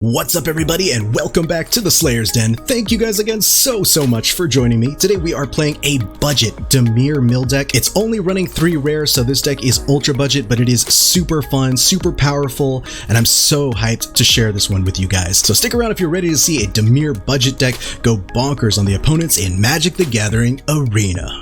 What's up everybody and welcome back to the Slayer's Den. Thank you guys again so much for joining me. Today we are playing a budget DIMIR mill deck. It's only running 3 rares, so this deck is ultra budget, but it is super fun, super powerful, and I'm so hyped to share this one with you guys. So stick around if you're ready to see a DIMIR budget deck go bonkers on the opponents in Magic the Gathering Arena.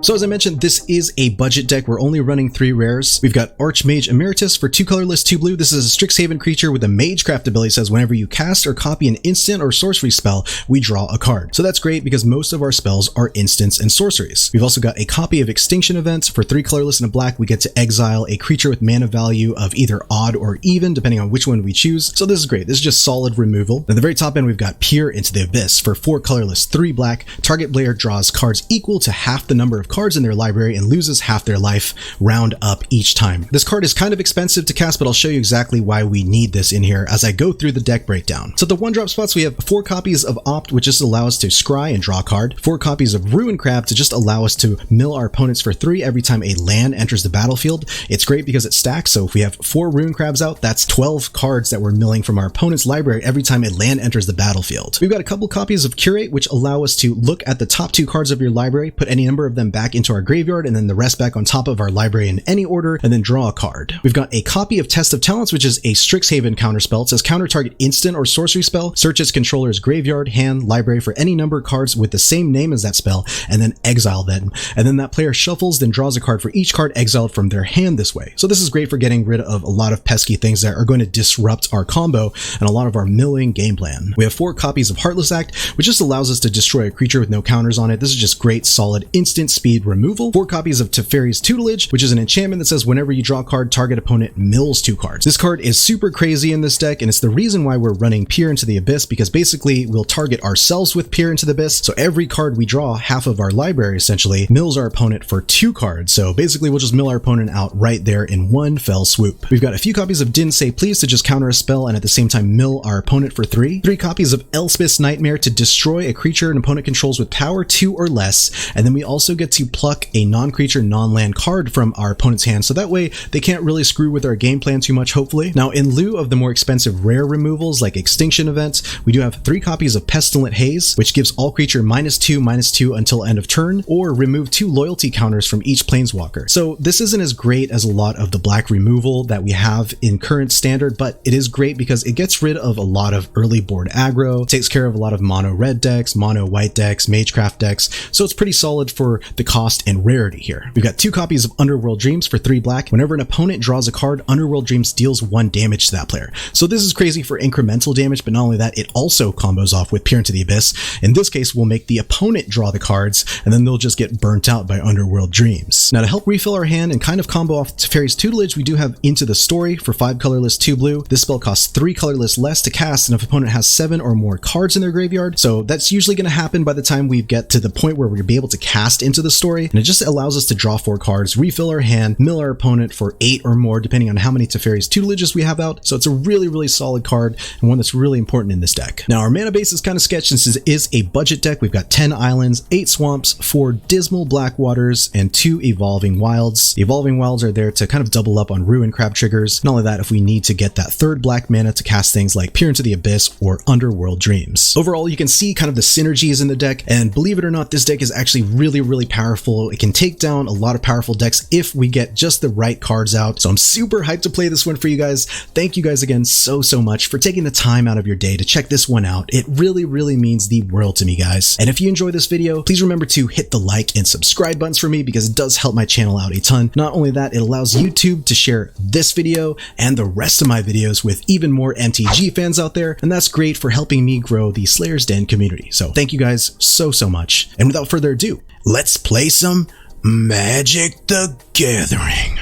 So as I mentioned, this is a budget deck. We're only running 3 rares. We've got Archmage Emeritus for 2 colorless, 2 blue. This is a Strixhaven creature with a Magecraft ability. It says whenever you cast or copy an instant or sorcery spell, we draw a card. So that's great because most of our spells are instants and sorceries. We've also got a copy of Extinction Event. For 3 colorless and a black, we get to exile a creature with mana value of either odd or even, depending on which one we choose. So this is great. This is just solid removal. At the very top end, we've got Peer into the Abyss. For 4 colorless, 3 black, target player draws cards equal to half the number of cards in their library and loses half their life, round up each time. This card is kind of expensive to cast, but I'll show you exactly why we need this in here as I go through the deck breakdown. So the 1-drop spots, we have 4 copies of Opt, which just allow us to scry and draw a card, 4 copies of Ruin Crab to just allow us to mill our opponents for 3 every time a land enters the battlefield. It's great because it stacks, so if we have 4 Ruin Crabs out, that's 12 cards that we're milling from our opponent's library every time a land enters the battlefield. We've got a couple copies of Curate, which allow us to look at the top 2 cards of your library, put any number of them back into our graveyard, and then the rest back on top of our library in any order, and then draw a card. We've got a copy of Test of Talents, which is a Strixhaven counterspell. It says counter target instant or sorcery spell, search its controller's graveyard, hand, library for any number of cards with the same name as that spell, and then exile them. And then that player shuffles, then draws a card for each card exiled from their hand this way. So this is great for getting rid of a lot of pesky things that are going to disrupt our combo and a lot of our milling game plan. We have 4 copies of Heartless Act, which just allows us to destroy a creature with no counters on it. This is just great, solid, instant speed removal. 4 copies of Teferi's Tutelage, which is an enchantment that says whenever you draw a card, target opponent mills 2 cards. This card is super crazy in this deck, and it's the reason why we're running Peer into the Abyss, because basically we'll target ourselves with Peer into the Abyss. So every card we draw, half of our library essentially, mills our opponent for 2 cards. So basically we'll just mill our opponent out right there in one fell swoop. We've got a few copies of Didn't Say Please to just counter a spell and at the same time mill our opponent for 3. 3 copies of Elspeth's Nightmare to destroy a creature an opponent controls with power 2 or less. And then we also get to pluck a non-creature, non-land card from our opponent's hand, so that way they can't really screw with our game plan too much, hopefully. Now, in lieu of the more expensive rare removals like Extinction Event, we do have 3 copies of Pestilent Haze, which gives all creature -2/-2 until end of turn, or remove 2 loyalty counters from each planeswalker. So this isn't as great as a lot of the black removal that we have in current standard, but it is great because it gets rid of a lot of early board aggro, takes care of a lot of mono red decks, mono white decks, Magecraft decks, so it's pretty solid for the cost and rarity here. We've got 2 copies of Underworld Dreams for 3 black. Whenever an opponent draws a card, Underworld Dreams deals 1 damage to that player. So this is crazy for incremental damage, but not only that, it also combos off with Peer into the Abyss. In this case, we'll make the opponent draw the cards, and then they'll just get burnt out by Underworld Dreams. Now to help refill our hand and kind of combo off Teferi's Tutelage, we do have Into the Story for 5 colorless, 2 blue. This spell costs 3 colorless less to cast, and if opponent has 7 or more cards in their graveyard. So that's usually going to happen by the time we get to the point where we'll be able to cast Into the Story, and it just allows us to draw 4 cards, refill our hand, mill our opponent for 8 or more depending on how many Teferi's Tutelages we have out. So it's a really solid card and one that's really important in this deck. Now our mana base is kind of sketched since it is a budget deck. We've got 10 islands, 8 swamps, 4 Dismal Backwaters, and 2 Evolving Wilds. The Evolving Wilds are there to kind of double up on Ruin Crab triggers. Not only that, if we need to get that 3rd black mana to cast things like Peer into the Abyss or Underworld Dreams. Overall, you can see kind of the synergies in the deck, and believe it or not, this deck is actually really powerful. It can take down a lot of powerful decks if we get just the right cards out. So I'm super hyped to play this one for you guys. Thank you guys again so much for taking the time out of your day to check this one out. It really means the world to me, guys. And if you enjoy this video, please remember to hit the like and subscribe buttons for me because it does help my channel out a ton. Not only that, it allows YouTube to share this video and the rest of my videos with even more MTG fans out there, and that's great for helping me grow the Slayer's Den community. So thank you guys so much. And without further ado, let's play some Magic the Gathering.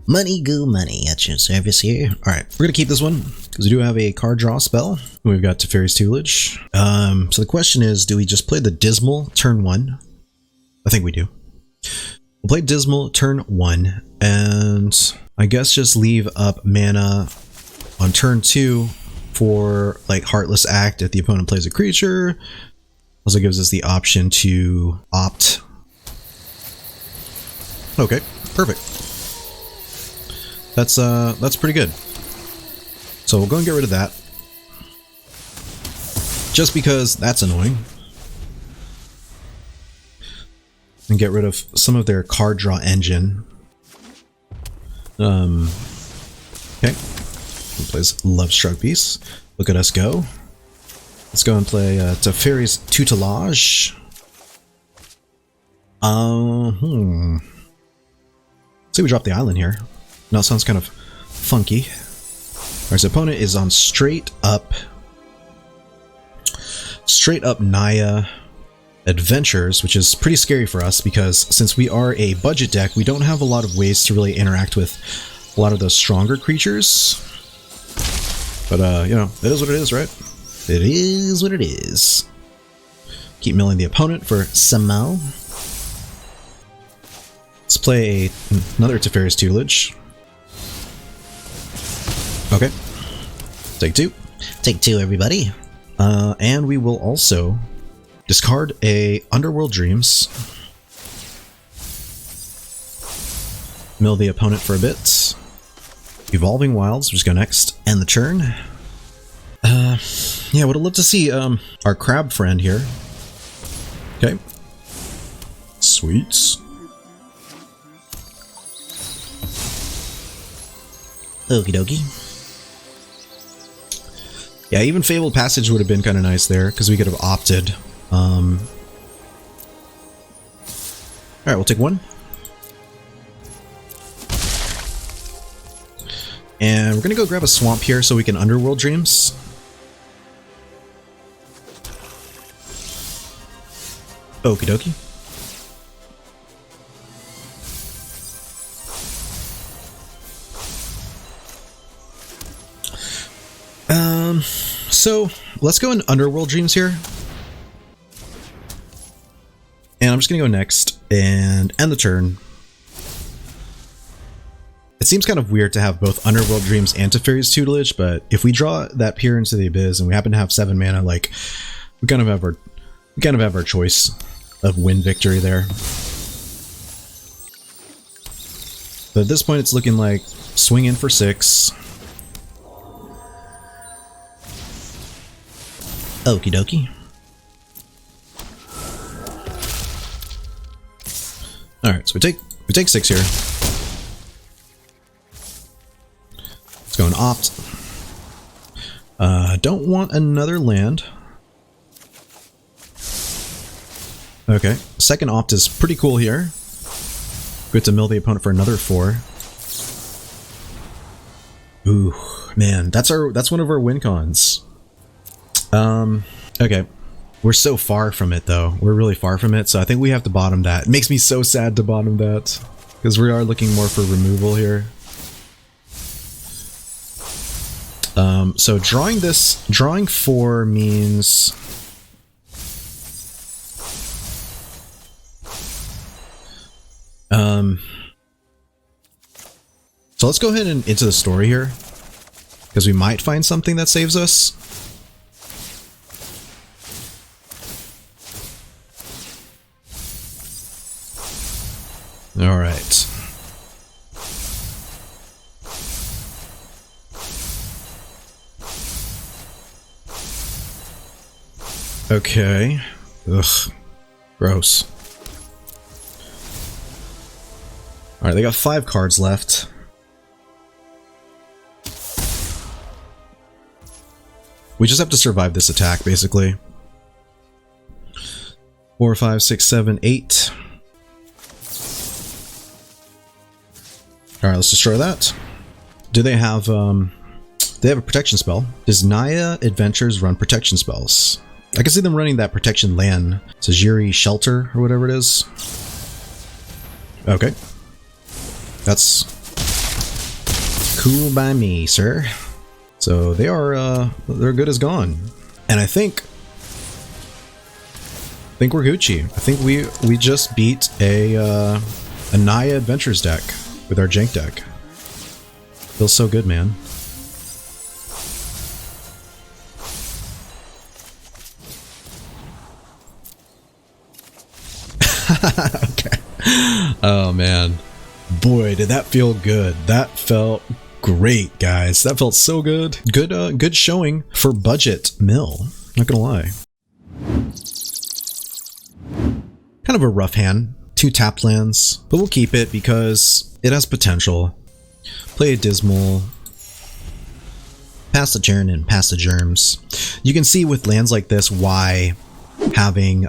Money goo money at your service here. All right, we're gonna keep this one because we do have a card draw spell. We've got Teferi's Tutelage. So the question is, do we just play the Dismal turn 1? I think we do. We'll play Dismal turn 1, and I guess just leave up mana on turn 2 for like Heartless Act if the opponent plays a creature. Also gives us the option to opt Okay, perfect. That's pretty good. So we'll go and get rid of that. Just because that's annoying. And get rid of some of their card draw engine. Okay. He plays Love Struck Beast. Look at us go. Let's go and play Teferi's Tutelage. See, we drop the island here. Now it sounds kind of funky. Our opponent is on straight up Naya Adventures, which is pretty scary for us because since we are a budget deck, we don't have a lot of ways to really interact with a lot of those stronger creatures. But you know, it is what it is, right? It is what it is. Keep milling the opponent for Samo. Let's play another Teferi's Tutelage. Okay. Take two. Take two, everybody. And we will also discard a Underworld Dreams. Mill the opponent for a bit. Evolving Wilds, just go next. End the turn. Yeah, would have loved to see our crab friend here. Okay. Sweets. Okie dokie. Yeah, even Fabled Passage would have been kind of nice there, because we could have opted. Alright, we'll take one. And we're going to go grab a swamp here so we can Underworld Dreams. Okie dokie. So let's go in Underworld Dreams here. And I'm just gonna go next and end the turn. It seems kind of weird to have both Underworld Dreams and Teferi's Tutelage, but if we draw that Peer into the Abyss and we happen to have 7 mana, like we kind of have our choice of win victory there. But at this point it's looking like swing in for 6. Okie dokie. Alright, so we take 6 here. Let's go and opt. Don't want another land. Okay, second opt is pretty cool here. We have to mill the opponent for another 4. Ooh, man, that's one of our win cons. Okay. We're so far from it though. We're really far from it, so I think we have to bottom that. It makes me so sad to bottom that, because we are looking more for removal here. So drawing 4 means so let's go ahead and into the story here, because we might find something that saves us. All right. Okay. Ugh. Gross. All right, they got 5 cards left. We just have to survive this attack, basically. 4, 5, 6, 7, 8. Alright, let's destroy that. Do they have a protection spell? Does Naya Adventures run protection spells? I can see them running that protection land. It's a Jiri Shelter, or whatever it is. Okay. That's cool by me, sir. So they are, they're good as gone. And I think we're Gucci. I think we just beat a Naya Adventures deck with our Jank deck. Feels so good, man. Okay. Oh man. Boy, did that feel good. That felt great, guys. That felt so good. Good showing for budget mill. Not gonna lie. Kind of a rough hand. 2 tapped lands, but we'll keep it because it has potential. Play a Dismal. Pass the turn and pass the germs. You can see with lands like this why having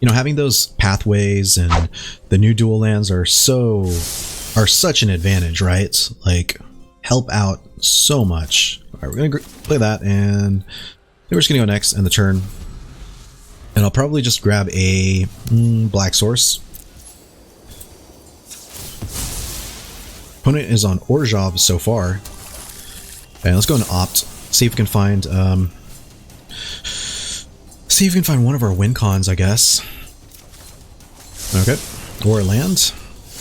having those pathways and the new dual lands are such an advantage, right? Like, help out so much. All right, we're gonna play that, and then we're just gonna go next and the turn. And I'll probably just grab a black source. Opponent is on Orzhov so far. And let's go into opt. See if we can find one of our win cons, I guess. Okay. Or a land.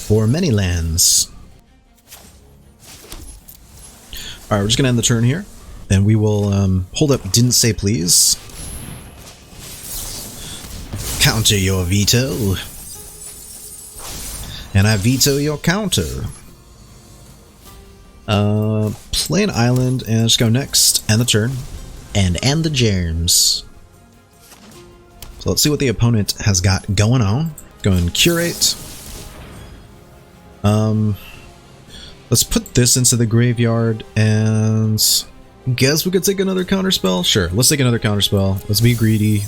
Or many lands. Alright, we're just gonna end the turn here. And we will hold up didn't say please. Counter your veto. And I veto your counter. Play an island and just go next. End the turn. And end the germs. So let's see what the opponent has got going on. Going Curate. Let's put this into the graveyard and guess we could take another counterspell? Sure, let's take another counterspell. Let's be greedy.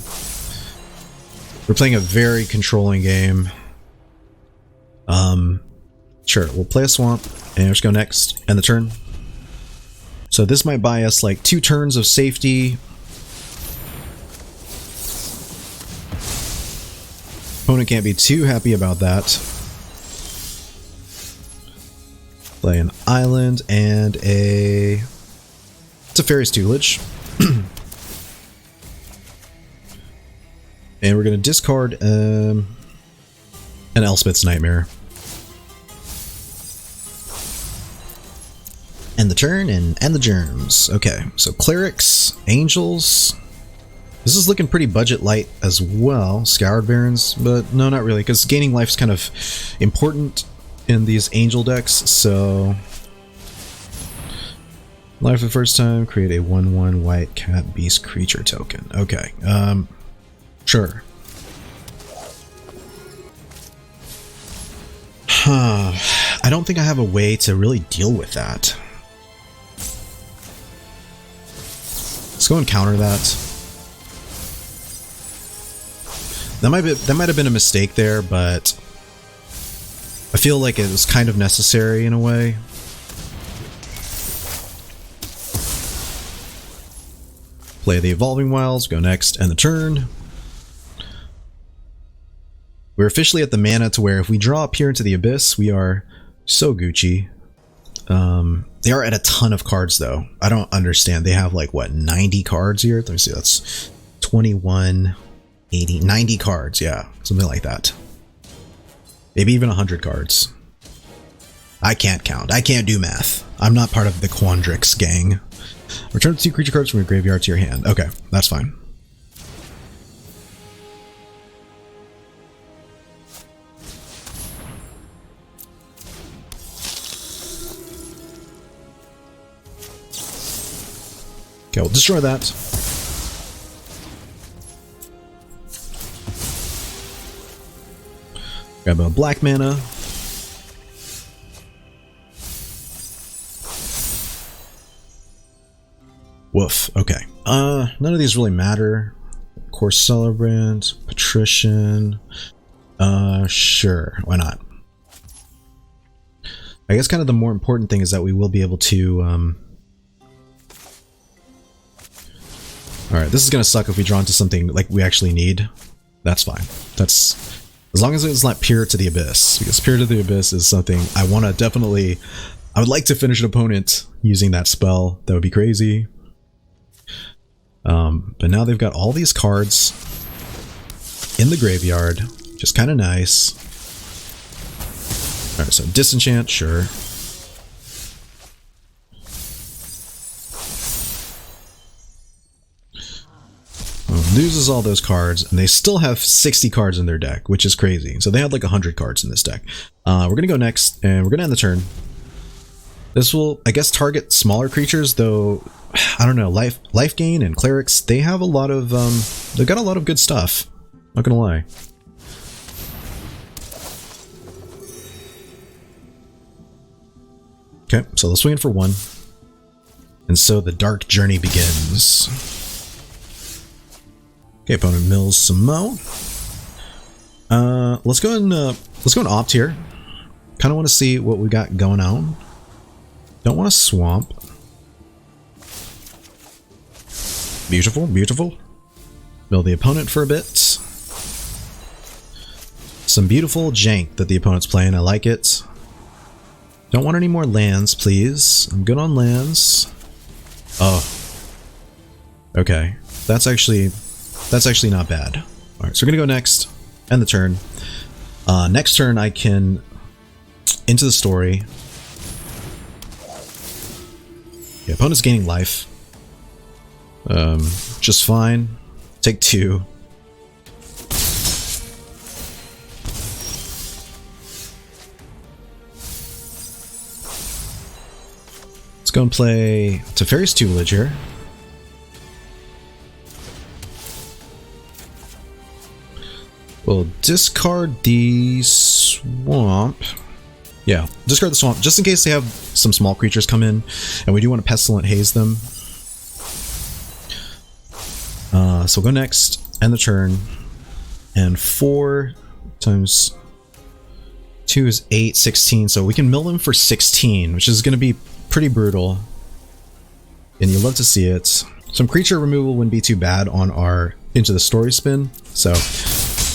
We're playing a very controlling game. Sure, we'll play a swamp and just go next. End the turn. So this might buy us like 2 turns of safety. Opponent can't be too happy about that. Play an island and a Teferi's Tutelage. And we're going to discard an Elspeth's Nightmare. End the turn and end the germs. Okay, so clerics, angels. This is looking pretty budget light as well. Scoured Barons, but no, not really, because gaining life is kind of important in these angel decks. So life for the first time, create a 1/1 white cat beast creature token. Okay, sure. I don't think I have a way to really deal with that. Let's go and counter that. That might have been a mistake there, but I feel like it was kind of necessary in a way. Play the Evolving Wilds, go next, end the turn. We're officially at the mana to where if we draw up here into the Abyss, we are so Gucci. They are at a ton of cards though. I don't understand. They have like, what, 90 cards here? Let me see, that's 21, 80, 90 cards, yeah. Something like that. Maybe even 100 cards. I can't count. I can't do math. I'm not part of the Quandrix gang. Return 2 creature cards from your graveyard to your hand. Okay, that's fine. Okay, we'll destroy that. Grab a black mana. Woof. Okay. None of these really matter. Core Celebrant, Patrician. Sure. Why not? I guess kind of the more important thing is that we will be able to, Alright, this is gonna suck if we draw into something like we actually need. That's fine. That's... as long as it's not Peer to the Abyss, because Peer to the Abyss is something I want to definitely... I would like to finish an opponent using that spell. That would be crazy. But now they've got all these cards in the graveyard, just kind of nice. Alright, so Disenchant, sure. loses all those cards, and they still have 60 cards in their deck, which is crazy. So they had like 100 cards in this deck. We're gonna go next, and we're gonna end the turn. This will, I guess, target smaller creatures, though. I don't know. Life gain and clerics, they have a lot of they've got a lot of good stuff. Not gonna lie. Okay, so let's swing in for 1. And so the dark journey begins. Okay, opponent mills some mo. Let's go and opt here. Kind of want to see what we got going on. Don't want to swamp. Beautiful, beautiful. Mill the opponent for a bit. Some beautiful jank that the opponent's playing. I like it. Don't want any more lands, please. I'm good on lands. Oh. Okay. That's actually not bad. Alright, so we're gonna go next. End the turn. Next turn I can into the story. Yeah, opponent's gaining life. Just fine. Take 2. Let's go and play Teferi's Tutelage here. We'll discard the swamp. Yeah, discard the swamp just in case they have some small creatures come in, and we do want to Pestilent Haze them. So we'll go next, end the turn, and 4 times 2 is 8, 16, so we can mill them for 16, which is going to be pretty brutal, and you love to see it. Some creature removal wouldn't be too bad on our Into the Story spin, so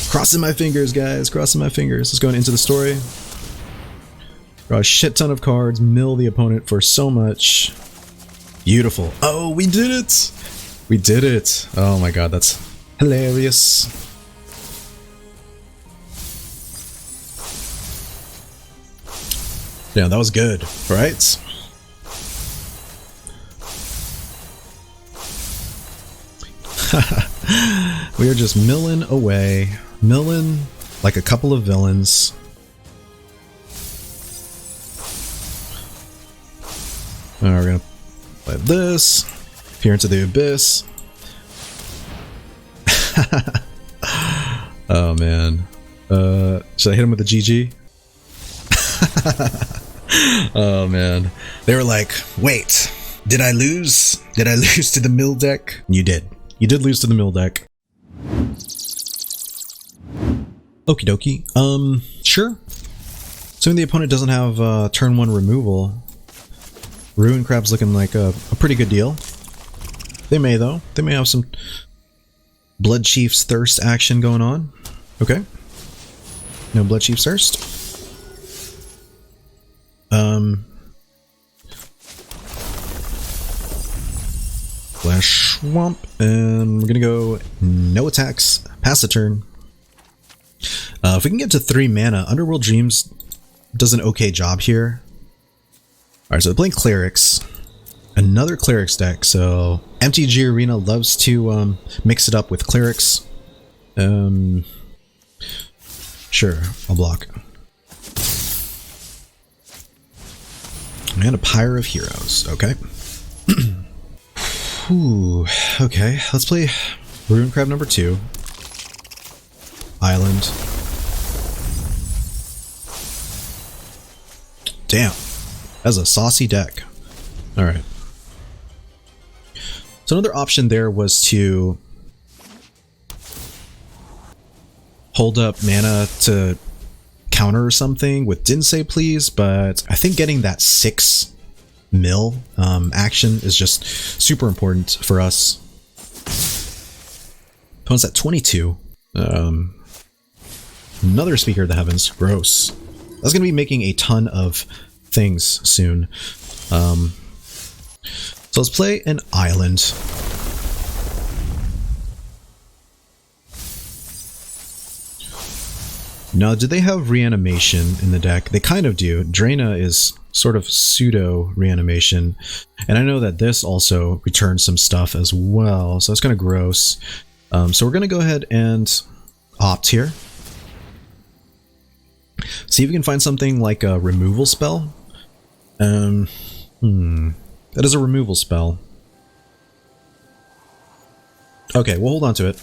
crossing my fingers, guys, crossing my fingers. Let's go into the story. Draw a shit ton of cards, mill the opponent for so much. Beautiful. Oh, we did it! We did it! Oh my god, that's hilarious. Yeah, that was good, right? We are just milling away. Milling like a couple of villains. We're gonna play this. Peer into the abyss. Oh man. Should I hit him with the GG? Oh man. They were like, wait, did I lose? Did I lose to the mill deck? You did. You did lose to the mill deck. Okie dokie. Sure. Assuming the opponent doesn't have turn 1 removal. Ruin Crab's looking like a pretty good deal. They may, though. They may have some Blood Chief's Thirst action going on. Okay. No Blood Chief's Thirst. Flash Swamp, and we're gonna go no attacks, pass the turn. If we can get to 3 mana, Underworld Dreams does an okay job here. Alright, so they're playing Clerics. Another Clerics deck, so MTG Arena loves to mix it up with Clerics. Sure, I'll block. And a Pyre of Heroes, okay. Ooh, okay, let's play Ruin Crab number 2. Island. Damn, that's a saucy deck. Alright. So another option there was to hold up mana to counter something with Didn't Say Please, but I think getting that 6 mill action is just super important for us. Opponent's at 22. Another Speaker of the Heavens. Gross. That's going to be making a ton of things soon. So let's play an island. Now, do they have reanimation in the deck? They kind of do. Draina is sort of pseudo reanimation, and I know that this also returns some stuff as well, so that's kind of gross. So we're going to go ahead and opt here. See if we can find something like a removal spell. That is a removal spell. Okay, we'll hold on to it.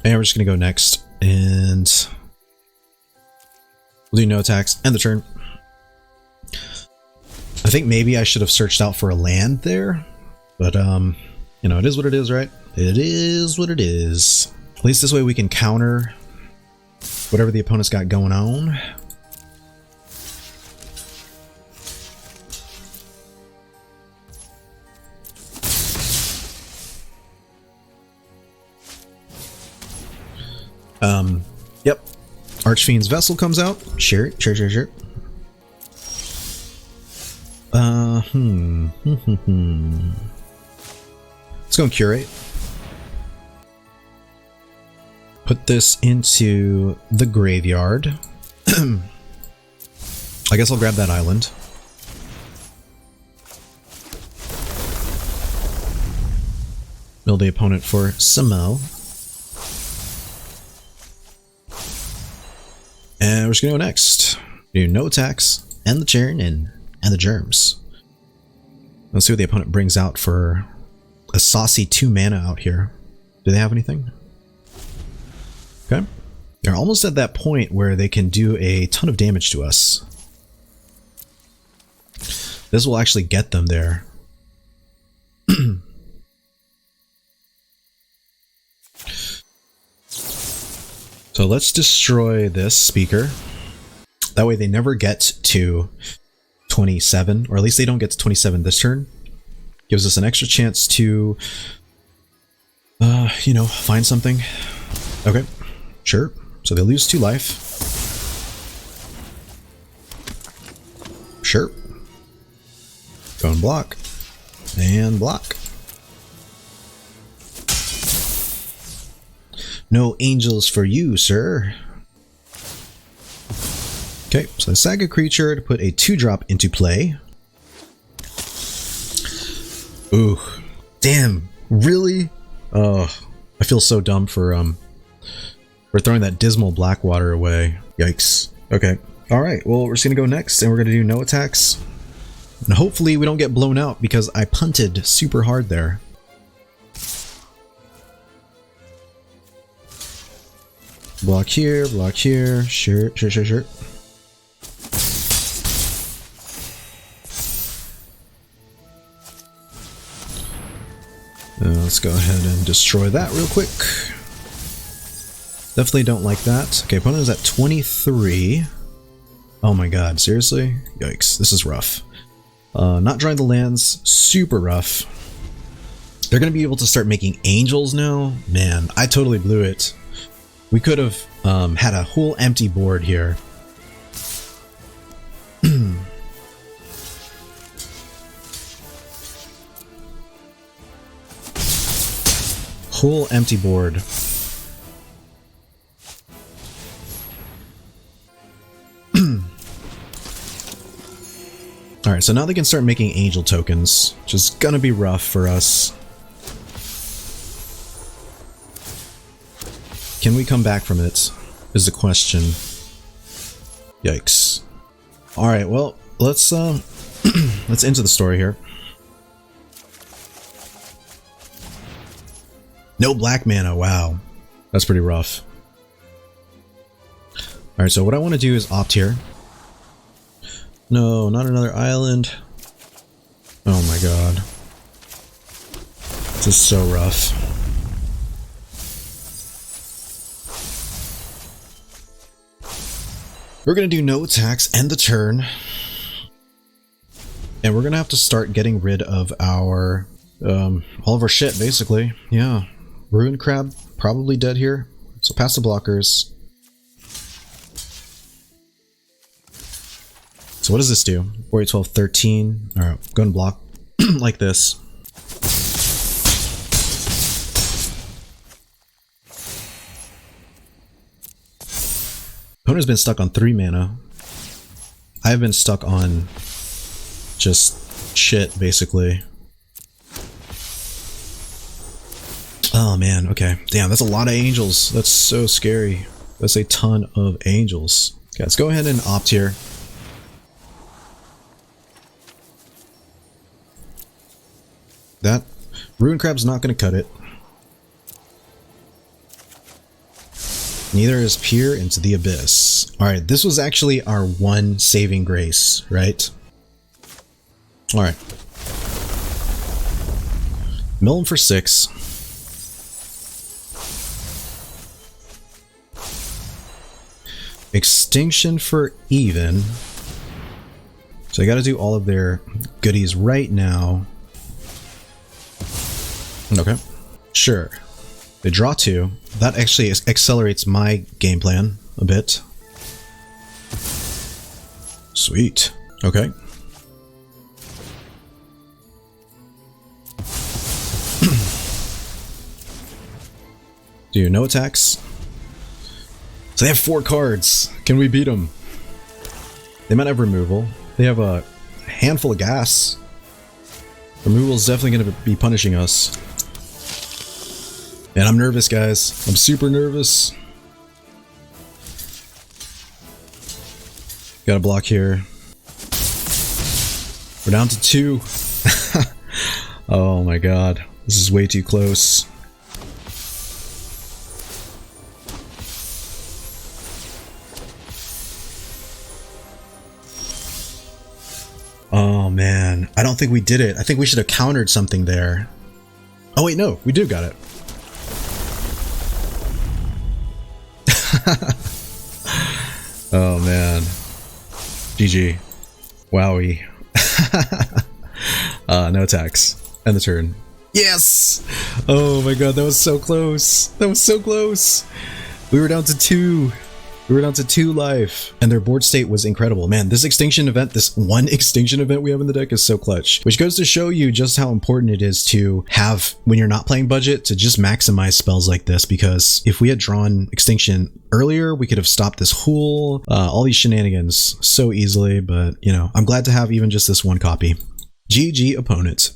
And we're just going to go next. And we'll do no attacks. End the turn. I think maybe I should have searched out for a land there. But, you know, it is what it is, right? It is what it is. At least this way we can counter whatever the opponent's got going on. Yep. Archfiend's Vessel comes out. Sure. Let's go and Curate. Put this into the graveyard. I guess I'll grab that island. Build the opponent for Samo. And we're just gonna go next. Do no attacks, end the turn, and the germs. Let's see what the opponent brings out for a saucy 2 mana out here. Do they have anything? Okay. They're almost at that point where they can do a ton of damage to us. This will actually get them there. So let's destroy this speaker. That way they never get to 27, or at least they don't get to 27 this turn. Gives us an extra chance to, you know, find something. Okay, sure. So they lose 2 life. Sure. Go and block. And block. No angels for you, sir. Okay, so I sack a creature to put a 2-drop into play. Ooh, damn, really? Oh, I feel so dumb for throwing that Dismal Backwater away. Yikes. Okay, all right. Well, we're just gonna go next, and we're gonna do no attacks, and hopefully we don't get blown out because I punted super hard there. Block here, sure. Let's go ahead and destroy that real quick. Definitely don't like that. Okay, opponent is at 23. Oh my god, seriously? Yikes, this is rough. Not drawing the lands, super rough. They're gonna be able to start making angels now? Man, I totally blew it. We could have had a whole empty board here. Whole empty board. Alright, so now they can start making angel tokens, which is gonna be rough for us. Can we come back from it, is the question. Yikes. Alright, well, let's let's enter the story here. No black mana, wow. That's pretty rough. Alright, so what I want to do is opt here. No, not another island. Oh my god. This is so rough. We're gonna do no attacks, end the turn. And we're gonna have to start getting rid of our, all of our shit, basically. Yeah. Ruined Crab, probably dead here. So pass the blockers. So what does this do? 4, 8, 12, 13. Alright, go and block like this. Opponent's been stuck on 3 mana. I've been stuck on just shit, basically. Oh man, okay. Damn, that's a lot of angels. That's so scary. That's a ton of angels. Okay, let's go ahead and opt here. That Ruin Crab's not going to cut it. Neither is Peer into the Abyss. Alright, this was actually our one saving grace, right? Alright. Mill him for 6. Extinction for even. So I gotta do all of their goodies right now. Okay. Sure. They draw 2. That actually accelerates my game plan a bit. Sweet. Okay. Do no attacks. So they have 4 cards. Can we beat them? They might have removal. They have a handful of gas. Removal is definitely going to be punishing us. And I'm nervous, guys. I'm super nervous. Got a block here. We're down to 2. Oh my god. This is way too close. Oh man, I don't think we did it. I think we should have countered something there. Oh wait, no, we do got it. Oh man. GG. Wowie. No attacks. End the turn. Yes! Oh my god, that was so close. That was so close. We were down to 2. We were down to 2 life, and their board state was incredible. Man, this extinction event, this one extinction event we have in the deck is so clutch, which goes to show you just how important it is to have, when you're not playing budget, to just maximize spells like this, because if we had drawn extinction earlier, we could have stopped this Hool, all these shenanigans so easily, but, you know, I'm glad to have even just this one copy. GG opponent.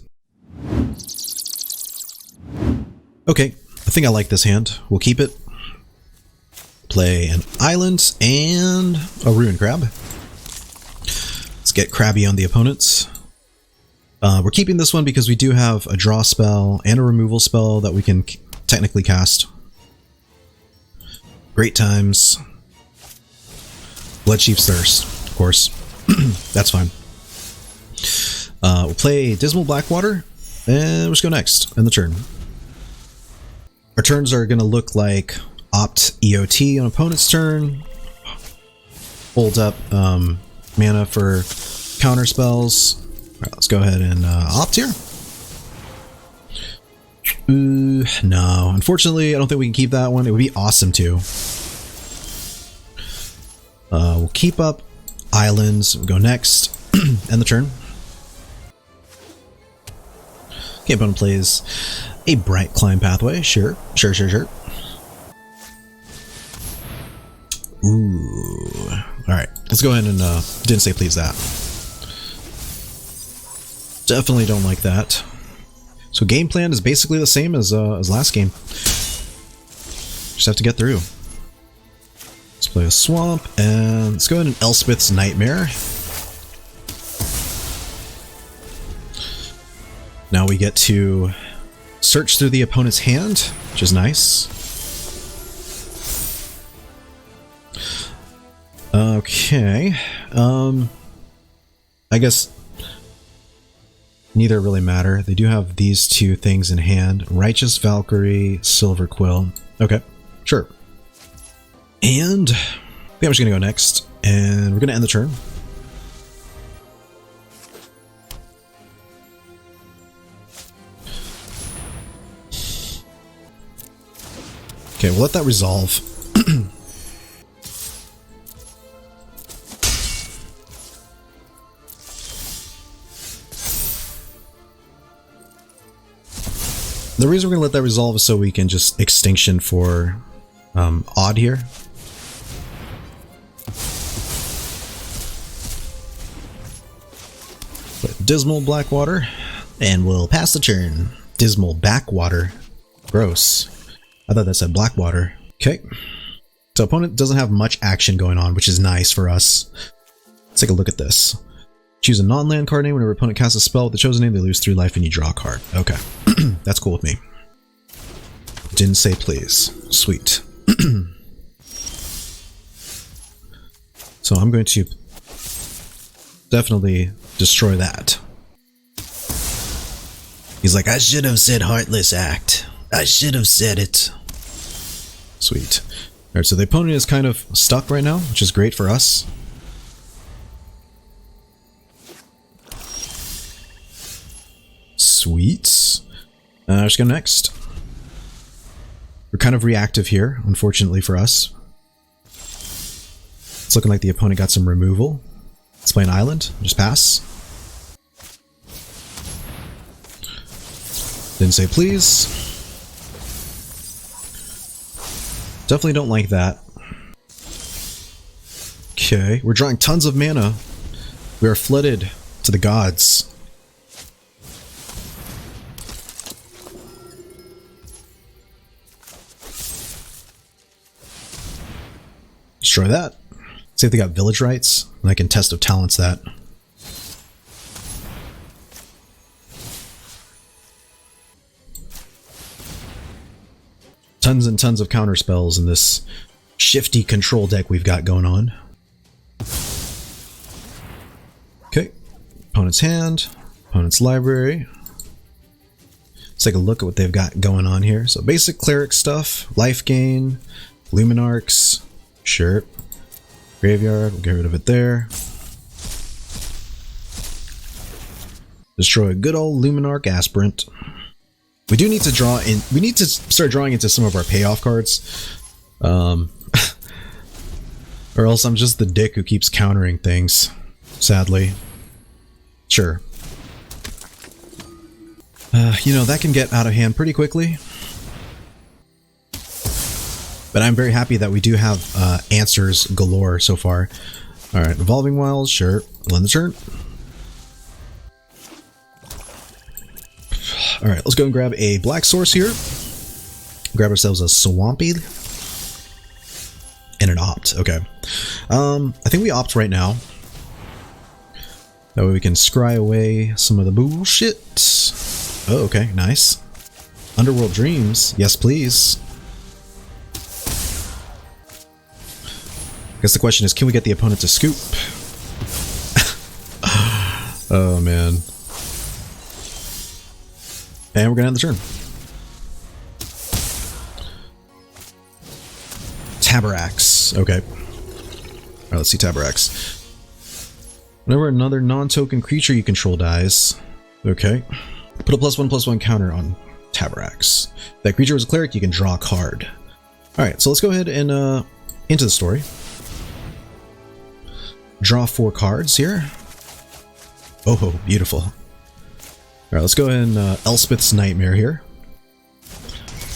Okay, I think I like this hand. We'll keep it. Play an island and a ruin crab. Let's get crabby on the opponents. We're keeping this one because we do have a draw spell and a removal spell that we can technically cast. Great times. Bloodchief's Thirst, of course. That's fine. We'll play Dismal Backwater and we'll just go next in the turn. Our turns are going to look like opt EOT on opponent's turn, hold up mana for counter spells. Alright, let's go ahead and opt here. No, unfortunately I don't think we can keep that one. It would be awesome to. We'll keep up islands, we'll go next, end the turn. Okay, opponent plays a Bright Climb Pathway, sure. Ooh. Alright, let's go ahead and didn't say please that. Definitely don't like that. So game plan is basically the same as last game. Just have to get through. Let's play a swamp and let's go ahead and Elspeth's Nightmare. Now we get to search through the opponent's hand, which is nice. Okay, I guess neither really matter. They do have these 2 things in hand. Righteous Valkyrie, Silver Quill. Okay, sure. And I think I'm just gonna go next, and we're gonna end the turn. Okay, we'll let that resolve. The reason we're going to let that resolve is so we can just extinction for odd here. But Dismal Backwater, and we'll pass the turn. Dismal Backwater. Gross. I thought that said Blackwater. Okay. So opponent doesn't have much action going on, which is nice for us. Let's take a look at this. Choose a non-land card name. Whenever opponent casts a spell with the chosen name, they lose 3 life and you draw a card. Okay. That's cool with me. Didn't say please. Sweet. So I'm going to definitely destroy that. He's like, I should have said Heartless Act. I should have said it. Sweet. Alright, so the opponent is kind of stuck right now, which is great for us. Sweet. Let's go next. We're kind of reactive here, unfortunately for us. It's looking like the opponent got some removal. Let's play an island. Just pass. Didn't say please. Definitely don't like that. Okay, we're drawing tons of mana. We are flooded to the gods. Destroy that. See if they got village rights, and I can test of talents that. Tons and tons of counter spells in this shifty control deck we've got going on. Okay, opponent's hand, opponent's library. Let's take a look at what they've got going on here. So basic cleric stuff, life gain, luminarchs, sure. Graveyard, we'll get rid of it there. Destroy a good old Luminarch Aspirant. We do need to draw in, we need to start drawing into some of our payoff cards. Or else I'm just the dick who keeps countering things, sadly. Sure. You know, that can get out of hand pretty quickly. But I'm very happy that we do have answers galore so far. Alright, Evolving Wilds, sure. End the turn. Alright, let's go and grab a black source here. Grab ourselves a Swampy. And an Opt, okay. I think we Opt right now. That way we can scry away some of the bullshit. Oh, okay, nice. Underworld Dreams, yes please. I guess the question is, can we get the opponent to scoop? Oh, man. And we're gonna end the turn. Tabarax. Okay. Alright, let's see Tabarax. Whenever another non-token creature you control dies. Okay. Put a +1/+1 counter on Tabarax. If that creature was a cleric, you can draw a card. Alright, so let's go ahead and into the story. Draw 4 cards here. Oh, beautiful. Alright, let's go ahead and Elspeth's Nightmare here.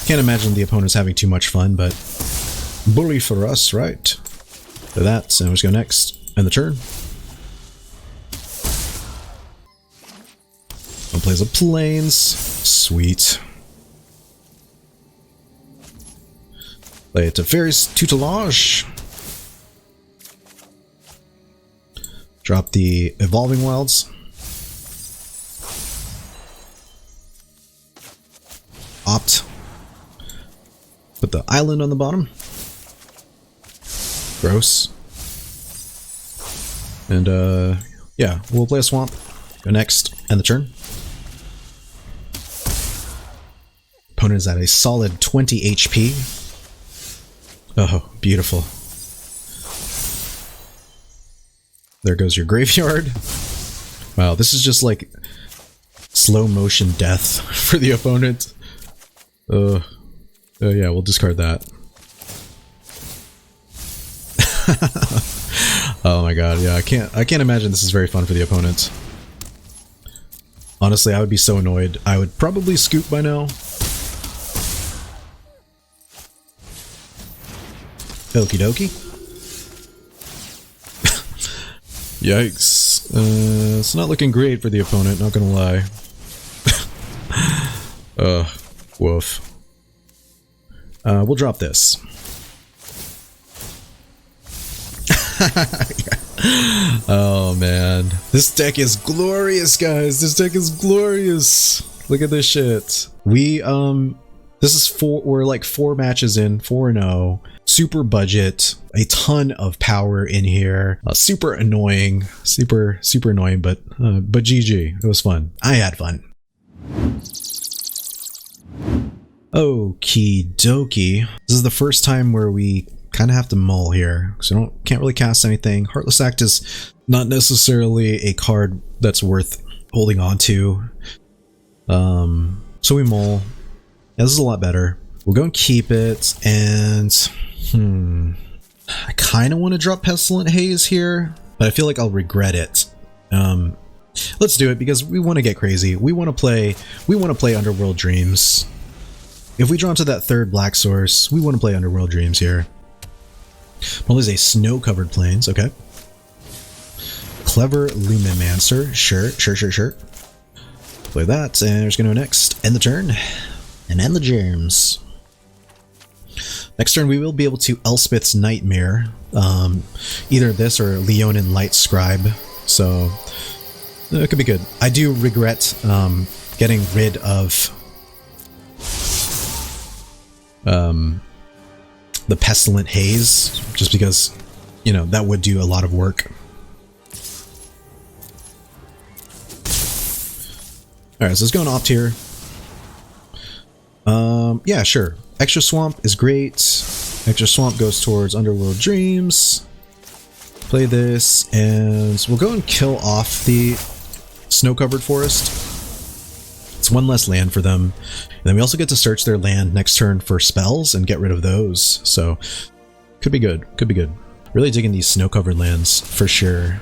Can't imagine the opponent's having too much fun, but bully for us, right? So that, and let's go next. End the turn. One plays a Plains. Sweet. Play a Teferi's Tutelage. Drop the Evolving Wilds. Opt. Put the island on the bottom. Gross. And yeah, we'll play a swamp. Go next. End the turn. Opponent is at a solid 20 HP. Oh, beautiful. There goes your graveyard. Wow, this is just like slow motion death for the opponent. Yeah, we'll discard that. Oh my god, yeah, I can't imagine this is very fun for the opponent. Honestly, I would be so annoyed. I would probably scoop by now. Okie dokie. Yikes. It's not looking great for the opponent, not gonna lie. Woof. We'll drop this. Oh man, this deck is glorious, guys. This deck is glorious. Look at this shit. This is we're like 4 matches in, 4-0. Super budget, a ton of power in here. Super annoying, super annoying, but GG. It was fun. I had fun. Okie dokie. This is the first time where we kind of have to mull here, so can't really cast anything. Heartless Act is not necessarily a card that's worth holding on to. So we mull. Yeah, this is a lot better. We'll go and keep it, and I kind of want to drop Pestilent Haze here, but I feel like I'll regret it. Let's do it because we want to get crazy. We want to play Underworld Dreams. If we draw into that 3rd black source, we want to play Underworld Dreams here. Well, there's a snow-covered plains, okay. Clever Lumimancer, sure. Play that, and we're just gonna go next. End the turn, and end the germs. Next turn, we will be able to Elspeth's Nightmare, either this or Leonin Light Scribe, so it could be good. I do regret getting rid of the Pestilent Haze, just because, you know, that would do a lot of work. Alright, so let's go on opt here. Yeah, sure. Extra Swamp is great. Extra Swamp goes towards Underworld Dreams. Play this, and we'll go and kill off the snow-covered forest. It's 1 less land for them. And then we also get to search their land next turn for spells and get rid of those. So, could be good. Could be good. Really digging these snow-covered lands, for sure.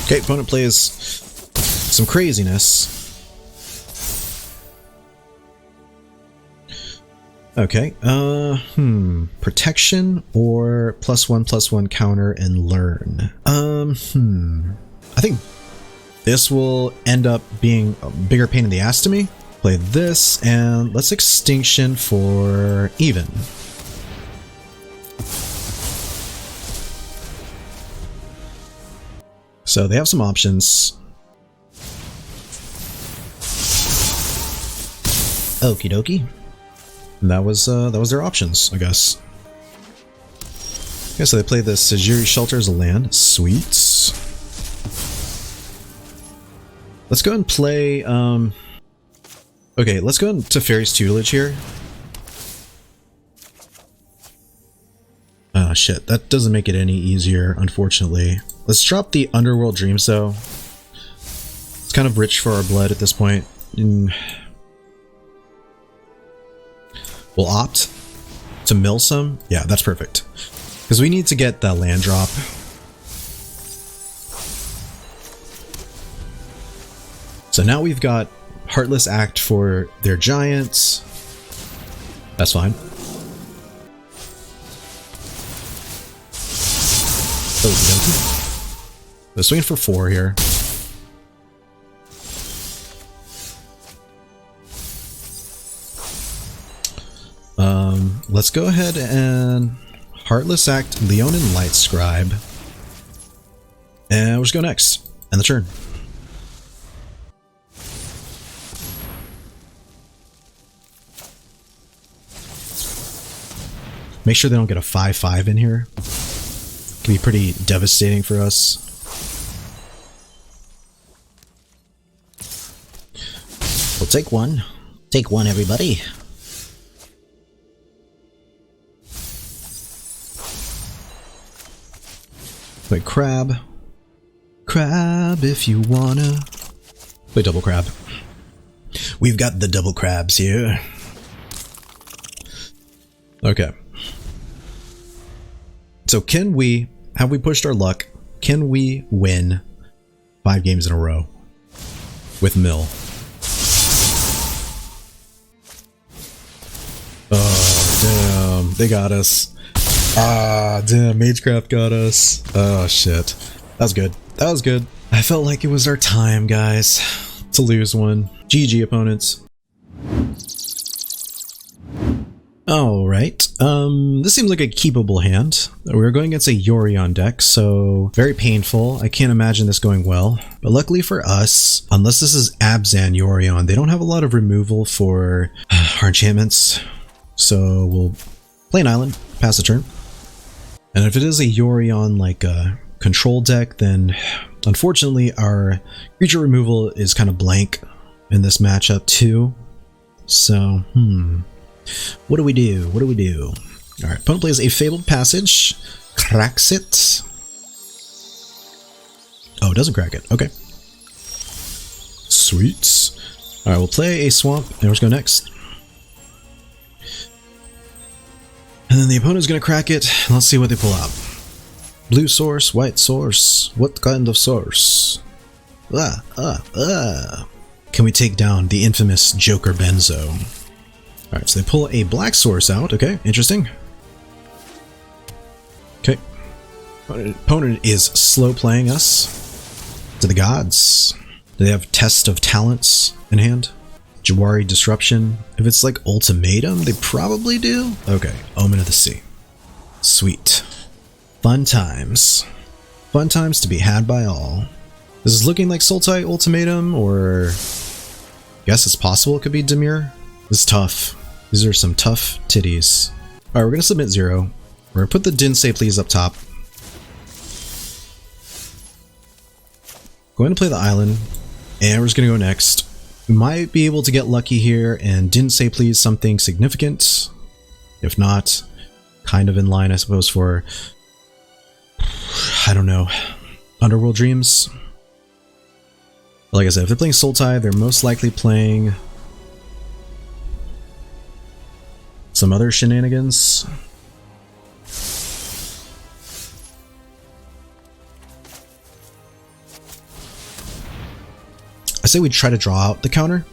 Okay, opponent plays some craziness. Okay, protection or +1/+1 counter and learn. I think this will end up being a bigger pain in the ass to me. Play this, and let's extinction for even. So they have some options. Okie dokie. And that was their options, I guess. Okay, so they play the Sejiri Shelter as a land. Sweet. Let's go and play, okay, let's go into Teferi's Tutelage here. Ah, shit, that doesn't make it any easier, unfortunately. Let's drop the Underworld Dreams, though. It's kind of rich for our blood at this point. We'll opt to mill some. Yeah, that's perfect. Because we need to get the land drop. So now we've got Heartless Act for their giants. That's fine. Okey-dokey. Let's swing for 4 here. Let's go ahead and Heartless Act, Leonin Light Scribe. And we'll just go next. End the turn. Make sure they don't get a 5/5 in here. It can be pretty devastating for us. We'll take one. Take one, everybody. Play crab. Crab if you wanna. Play double crab. We've got the double crabs here. Okay. So have we pushed our luck? Can we win 5 games in a row with mill? Oh, damn. They got us. Ah, damn. Magecraft got us. Oh, shit. That was good. That was good. I felt like it was our time, guys, to lose one. GG, opponents. Alright, this seems like a keepable hand. We're going against a Yorion deck, so very painful. I can't imagine this going well. But luckily for us, unless this is Abzan Yorion, they don't have a lot of removal for our enchantments. So we'll play an island, pass the turn. And if it is a Yorion like a control deck, then unfortunately our creature removal is kind of blank in this matchup too. So, what do we do? What do we do? Alright, opponent plays a Fabled Passage, cracks it. Oh, it doesn't crack it. Okay. Sweet. Alright, we'll play a Swamp, and let's go next. And then the opponent's gonna crack it. Let's see what they pull out. Blue source, white source. What kind of source? Can we take down the infamous Joker Benzo? Alright, so they pull a black source out. Okay, interesting. Okay. Opponent is slow playing us to the gods. Do they have Test of Talents in hand? Jawari Disruption. If it's like Ultimatum, they probably do. Okay, Omen of the Sea. Sweet. Fun times. Fun times to be had by all. This is looking like Sultai Ultimatum, or I guess it's possible it could be DIMIR. This is tough. These are some tough titties. Alright, we're gonna submit 0. We're gonna put the Didn't Say Please up top. Going to play the island, and we're just gonna go next. We might be able to get lucky here and Didn't Say Please something significant. If not, kind of in line, I suppose, for, I don't know, Underworld Dreams. Like I said, if they're playing Sultai, they're most likely playing some other shenanigans. I say we try to draw out the counter.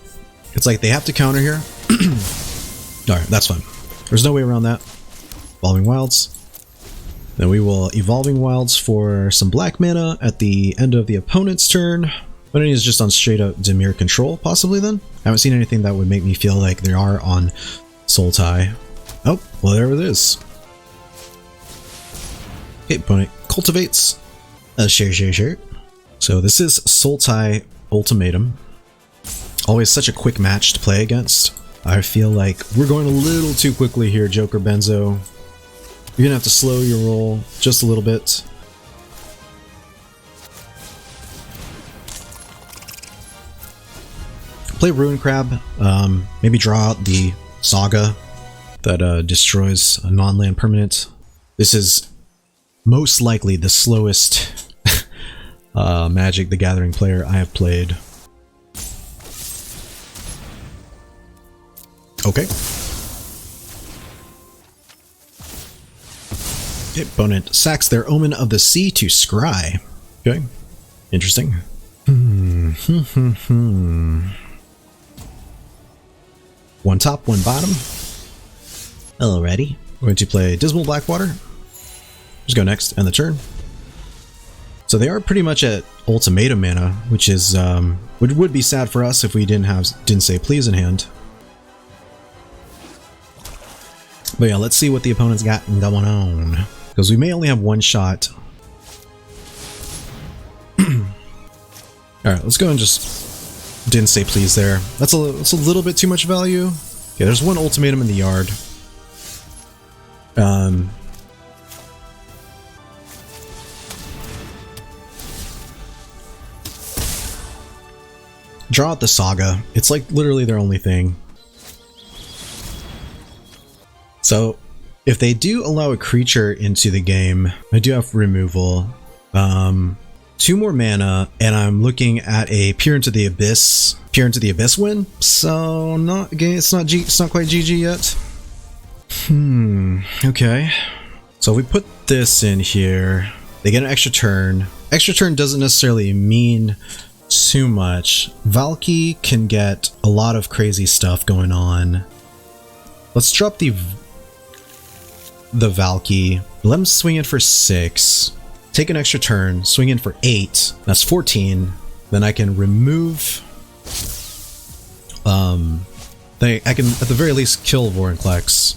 It's like they have to counter here. Alright, that's fine. There's no way around that. Evolving Wilds. Then we will Evolving Wilds for some black mana at the end of the opponent's turn. Opponent is just on straight up DIMIR control, possibly then. I haven't seen anything that would make me feel like they are on Sultai. Oh, well, there it is. Okay, opponent cultivates. Sure. So this is Sultai Ultimatum. Always such a quick match to play against. I feel like we're going a little too quickly here, Joker Benzo. You're gonna have to slow your roll just a little bit. Play Ruin Crab. Maybe draw out the Saga that destroys a non-land permanent. This is most likely the slowest Magic the Gathering player I have played. Okay. Opponent sacks their Omen of the Sea to scry. Okay. Interesting. One top, one bottom. Alrighty. We're going to play Dismal Backwater. Just go next, end the turn. So they are pretty much at Ultimatum mana, which is would be sad for us if we didn't say please in hand. But yeah, let's see what the opponent's got going on, because we may only have one shot. Alright, let's go and just didn't say please there. That's a little bit too much value. Okay, there's one Ultimatum in the yard. Draw out the Saga. It's like literally their only thing. So if they do allow a creature into the game, I do have removal. 2 more mana, and I'm looking at a Peer into the Abyss. Peer into the Abyss win. So it's not quite GG yet. Okay. So if we put this in here, they get an extra turn. Extra turn doesn't necessarily mean too much. Valky can get a lot of crazy stuff going on. Let's drop the Valky. Let him swing it for 6. take an extra turn, swing in for 8, that's 14, then I can remove, I can at the very least kill Vorinclex.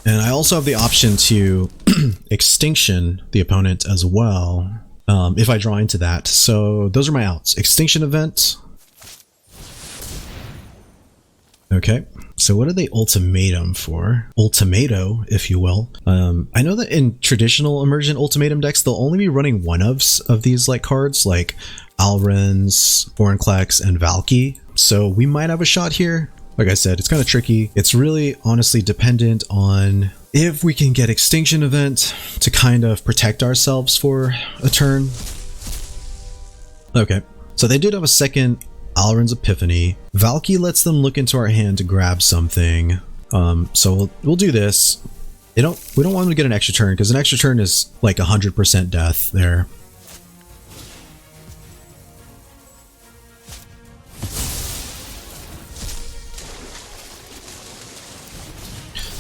And I also have the option to extinction the opponent as well, if I draw into that. So those are my outs. Extinction Event. Okay, so what are they ultimatum for? Ultimato, if you will. I know that in traditional Emergent Ultimatum decks, they'll only be running one-ofs of these like cards, like Alrens, Vorinclex, and Valky. So we might have a shot here. Like I said, it's kind of tricky. It's really honestly dependent on if we can get Extinction Event to kind of protect ourselves for a turn. Okay, so they did have a second Alrens Epiphany. Valky lets them look into our hand to grab something. So we'll do this. We don't want them to get an extra turn because an extra turn is like 100% death there.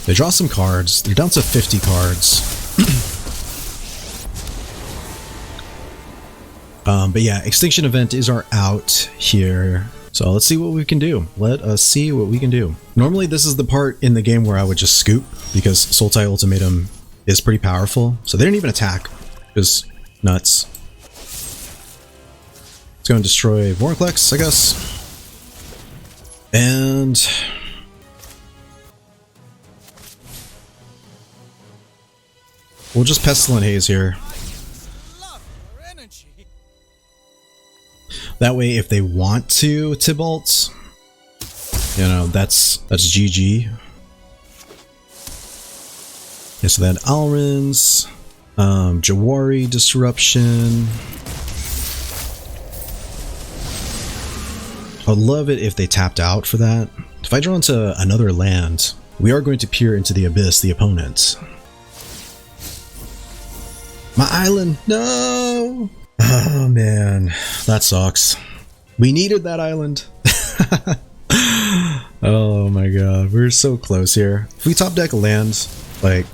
They draw some cards. They're down to 50 cards. But yeah, Extinction Event is our out here. So let's see what we can do. Let us see what we can do. Normally this is the part in the game where I would just scoop because Sultai Ultimatum is pretty powerful. So they didn't even attack. It was nuts. It's going to destroy Vorinclex, I guess. And we'll just Pestilent Haze here. That way, if they want to Tibalt, you know, that's GG. Okay, so then Alrens, Jawari Disruption. I'd love it if they tapped out for that. If I draw into another land, we are going to peer into the abyss, the opponent. My island, no! Oh man, that sucks. We needed that island. Oh my god, we're so close here. If we top deck a land, like...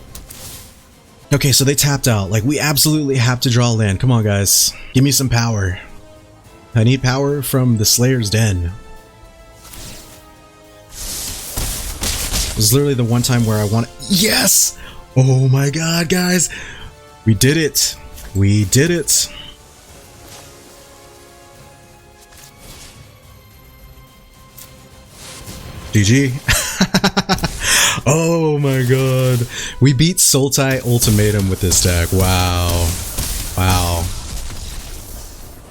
Okay, so they tapped out. Like, we absolutely have to draw a land. Come on, guys. Give me some power. I need power from the Slayer's Den. This is literally the one time where I want... Yes! Oh my god, guys! We did it! We did it! GG. Oh my god. We beat Sultai Ultimatum with this deck. Wow. Wow.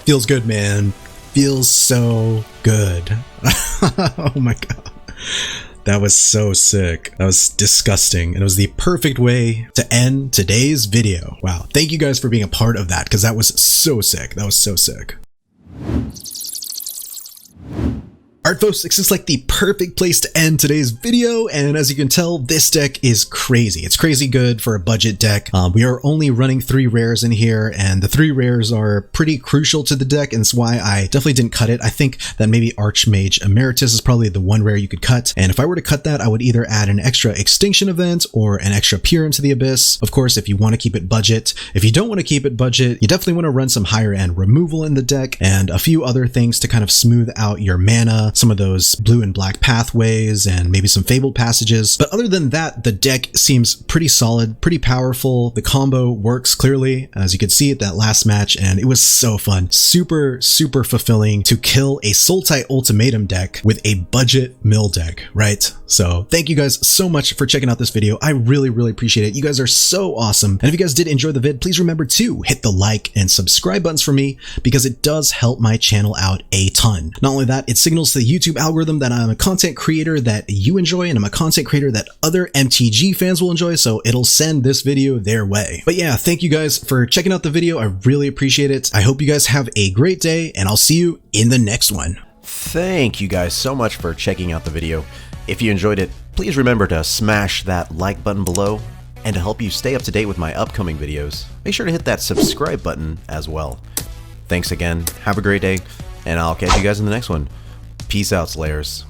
Feels good, man. Feels so good. Oh my god. That was so sick. That was disgusting. And it was the perfect way to end today's video. Wow. Thank you guys for being a part of that because that was so sick. That was so sick. Alright folks, this is like the perfect place to end today's video, and as you can tell, this deck is crazy. It's crazy good for a budget deck. We are only running 3 rares in here, and the 3 rares are pretty crucial to the deck, and it's why I definitely didn't cut it. I think that maybe Archmage Emeritus is probably the one rare you could cut, and if I were to cut that, I would either add an extra Extinction Event or an extra Peer into the Abyss. Of course, if you want to keep it budget. If you don't want to keep it budget, you definitely want to run some higher end removal in the deck, and a few other things to kind of smooth out your mana, some of those blue and black pathways, and maybe some fabled passages. But other than that, the deck seems pretty solid, pretty powerful. The combo works clearly, as you could see at that last match, and it was so fun. Super, super fulfilling to kill a Sultai Ultimatum deck with a budget mill deck, right? So thank you guys so much for checking out this video. I really, really appreciate it. You guys are so awesome. And if you guys did enjoy the vid, please remember to hit the like and subscribe buttons for me, because it does help my channel out a ton. Not only that, it signals to the YouTube algorithm that I'm a content creator that you enjoy, and I'm a content creator that other MTG fans will enjoy, so it'll send this video their way. But yeah, thank you guys for checking out the video. I really appreciate it. I hope you guys have a great day, and I'll see you in the next one. Thank you guys so much for checking out the video. If you enjoyed it, please remember to smash that like button below, and to help you stay up to date with my upcoming videos, make sure to hit that subscribe button as well. Thanks again, have a great day, and I'll catch you guys in the next one. Peace out, Slayers.